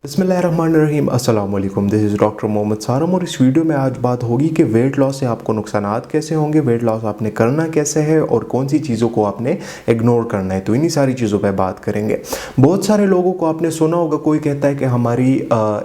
बिस्मिल्लाहिर्रहमानिर्रहीम अस्सलाम वालेकुम। दिस इज़ डॉक्टर मोहम्मद सारम और इस वीडियो में आज बात होगी कि वेट लॉस से आपको नुकसानात कैसे होंगे, वेट लॉस आपने करना कैसे है और कौन सी चीज़ों को आपने इग्नोर करना है। तो इन्हीं सारी चीज़ों पे बात करेंगे। बहुत सारे लोगों को आपने सुना होगा, कोई कहता है कि हमारी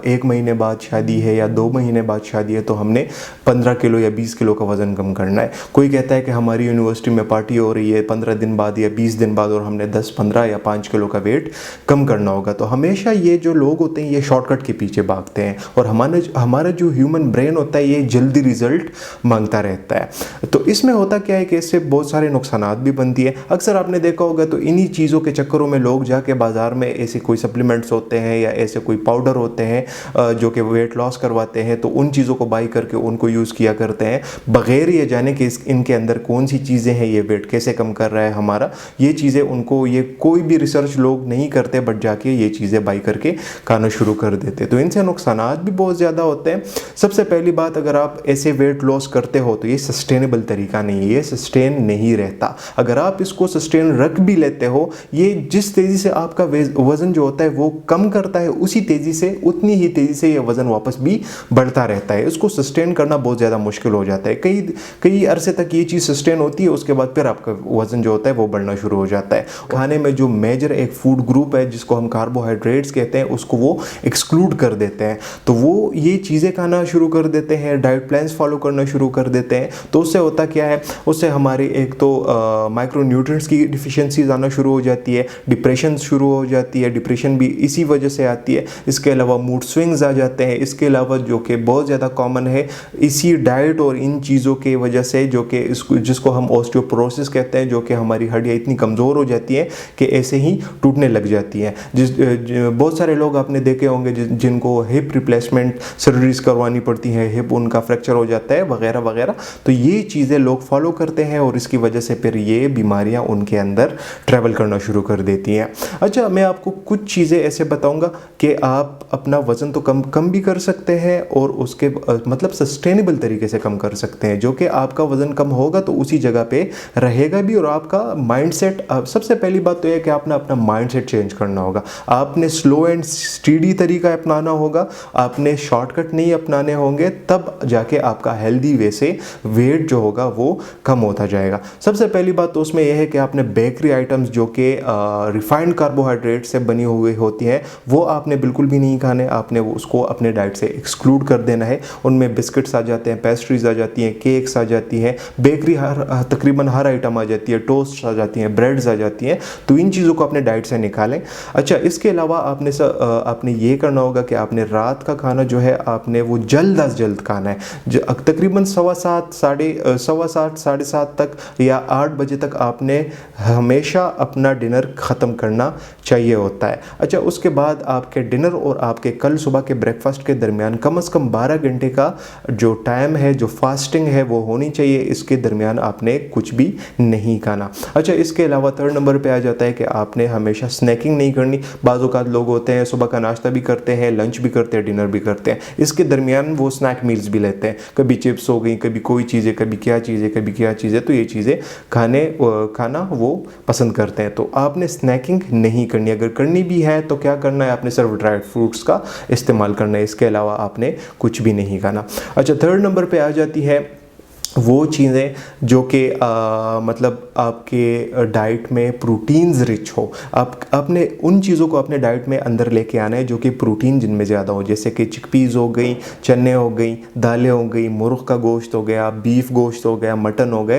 1 महीने बाद शादी है या 2 महीने बाद शादी है तो हमने 15 किलो या 20 किलो का वज़न कम करना है। कोई कहता है कि हमारी यूनिवर्सिटी में पार्टी हो रही है 15 दिन बाद या 20 दिन बाद और हमने 10, 15 या 5 किलो का वेट कम करना होगा। तो हमेशा ये जो लोग होते हैं ये शॉर्टकट के पीछे भागते हैं और हमारा जो ह्यूमन ब्रेन होता है ये जल्दी रिजल्ट मांगता रहता है। तो इसमें होता क्या है कि इससे बहुत सारे नुकसानात भी बनती है। अक्सर आपने देखा होगा तो इन्हीं चीज़ों के चक्करों में लोग जाके बाज़ार में ऐसे कोई सप्लीमेंट्स होते हैं या ऐसे कोई पाउडर होते हैं जो कि वेट लॉस करवाते हैं, तो उन चीज़ों को बाई करके उनको यूज़ किया करते हैं बग़ैर ये जाने कि इनके अंदर कौन सी चीज़ें हैं, ये वेट कैसे कम कर रहा है हमारा। ये चीज़ें उनको ये कोई भी रिसर्च लोग नहीं करते, बट जाके ये चीज़ें बाई करके खाना शुरू कर देते। तो इनसे नुकसानात भी बहुत ज़्यादा होते हैं। सबसे पहली बात, अगर आप ऐसे वेट लॉस करते हो तो ये सस्टेनेबल तरीका नहीं है, ये सस्टेन नहीं रहता। अगर आप इसको सस्टेन रख भी लेते हो, ये जिस तेज़ी से आपका वज़न जो होता है वो कम करता है, उसी तेज़ी से उतनी ही तेज़ी से ये वज़न वापस भी बढ़ता रहता है। इसको सस्टेन करना बहुत ज़्यादा मुश्किल हो जाता है। कई अरसे तक ये चीज़ सस्टेन होती है, उसके बाद फिर आपका वज़न जो होता है वो बढ़ना शुरू हो जाता है। खाने में जो मेजर एक फूड ग्रुप है जिसको हम कार्बोहाइड्रेट्स कहते हैं, उसको वो एक्सक्लूड कर देते हैं। तो वो ये चीज़ें खाना शुरू कर देते हैं, डाइट प्लान्स फॉलो करना शुरू कर देते हैं। तो उससे होता क्या है, उससे हमारी एक तो माइक्रो न्यूट्रिएंट्स की डिफिशिएंसीज आना शुरू हो जाती है, डिप्रेशन शुरू हो जाती है, डिप्रेशन भी इसी वजह से आती है। इसके अलावा मूड स्विंग्स आ जाते हैं। इसके अलावा जो कि बहुत ज़्यादा कॉमन है, इसी डाइट और इन चीज़ों की वजह से जो कि जिसको हम ऑस्टियोपोरोसिस कहते हैं, जो कि हमारी हड्डियाँ इतनी कमज़ोर हो जाती हैं कि ऐसे ही टूटने लग जाती हैं। बहुत सारे लोग आपने देखे होंगे जिनको हिप रिप्लेसमेंट सर्जरीज करवानी पड़ती है, हिप उनका फ्रैक्चर हो जाता है वगैरह वगैरह। तो ये चीज़ें लोग फॉलो करते हैं और इसकी वजह से फिर ये बीमारियां उनके अंदर ट्रैवल करना शुरू कर देती हैं। अच्छा, मैं आपको कुछ चीज़ें ऐसे बताऊंगा कि आप अपना वज़न तो कम भी कर सकते हैं और उसके मतलब सस्टेनेबल तरीके से कम कर सकते हैं, जो कि आपका वज़न कम होगा तो उसी जगह पे रहेगा भी। और आपका माइंडसेट, सबसे पहली बात तो यह कि आपने अपना माइंडसेट चेंज करना होगा। आपने स्लो एंड स्टीडी तरीका अपनाना होगा, आपने शॉर्टकट नहीं अपनाने होंगे, तब जाके आपका हेल्दी वे से वेट जो होगा वो कम होता जाएगा। सबसे पहली बात तो उसमें यह है कि आपने बेकरी आइटम्स जो कि रिफाइंड कार्बोहाइड्रेट से बनी हुई होती हैं वो आपने बिल्कुल भी नहीं खाने। आपने उसको अपने डाइट से एक्सक्लूड कर देना है। उनमें बिस्किट्स आ जाते हैं, पेस्ट्रीज आ जाती हैं, केक्स आ जाती हैं, बेकरी तकरीबन हर आइटम आ जाती है, टोस्ट आ जाती हैं, ब्रेड्स आ जाती हैं। तो इन चीज़ों को अपने डाइट से निकालें। अच्छा, इसके अलावा आपने ये करना होगा कि आपने रात का खाना जो है आपने वो जल्द अज जल्द खाना है। तकरीबन 7:15, 7:15 तक या 8 बजे तक आपने हमेशा अपना डिनर ख़त्म करना चाहिए होता है। अच्छा, उसके बाद आपके डिनर और आपके कल सुबह के ब्रेकफास्ट के दरमियान कम से कम 12 घंटे का जो टाइम है, जो फास्टिंग है वो होनी चाहिए। इसके दरमियान आपने कुछ भी नहीं खाना। अच्छा, इसके अलावा 3rd नंबर पे आ जाता है कि आपने हमेशा स्नैकिंग नहीं करनी। बाज़ औक़ात लोग होते हैं सुबह का नाश्ता भी करते हैं, लंच भी करते हैं, डिनर भी करते हैं, इसके दरमियान वो स्नैक मील्स भी लेते हैं। कभी चिप्स हो गई, कभी कोई चीज़ें, कभी क्या चीज़ें, कभी क्या चीज़ें। तो ये चीज़ें खाना वो पसंद करते हैं। तो आपने स्नैकिंग नहीं करनी। अगर करनी भी है तो क्या करना है, आपने सिर्फ ड्राई फ्रूट्स का इस्तेमाल करना है। इसके अलावा आपने कुछ भी नहीं खाना। अच्छा, 3rd नंबर पे आ जाती है वो चीज़ें जो कि मतलब आपके डाइट में प्रोटीन्स रिच हो। आपने उन चीज़ों को अपने डाइट में अंदर लेके आना है जो कि प्रोटीन जिनमें ज़्यादा हो, जैसे कि चिकपीज़ हो गई, चने हो गई, दालें हो गई, मुर्ग़ का गोश्त हो गया, बीफ गोश्त हो गया, मटन हो गया।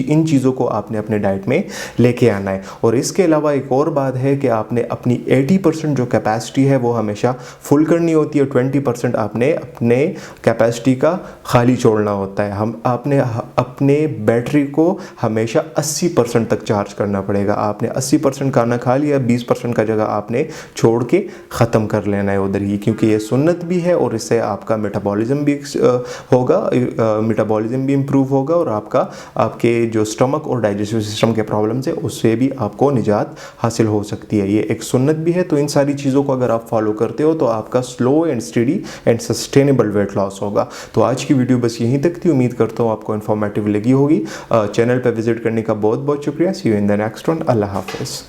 इन चीज़ों को आपने अपने डाइट में लेके आना है। और इसके अलावा एक और बात है कि आपने अपनी 80% जो कैपेसिटी है वो हमेशा फुल करनी होती है, 20% आपने अपने कैपेसिटी का खाली छोड़ना होता है। आपने अपने बैटरी को हमेशा 80% तक चार्ज करना पड़ेगा। आपने 80% खाना खा लिया, 20% का जगह आपने छोड़ के ख़त्म कर लेना है उधर ही, क्योंकि ये सुन्नत भी है और इससे आपका मेटाबॉलिज्म भी होगा, मेटाबॉलिज्म भी इम्प्रूव होगा और आपके जो स्टमक और डाइजेस्टिव सिस्टम के प्रॉब्लम्स है उससे भी आपको निजात हासिल हो सकती है। ये एक सुन्नत भी है। तो इन सारी चीज़ों को अगर आप फॉलो करते हो तो आपका slow and study and sustainable weight loss होगा। तो आज की वीडियो बस यहीं तक थी। उम्मीद करता हूँ आपको इन्फॉर्मेटिव लगी होगी। चैनल पर विजिट करने का बहुत बहुत शुक्रिया। See you in the next one. अल्लाह हाफ़िज़।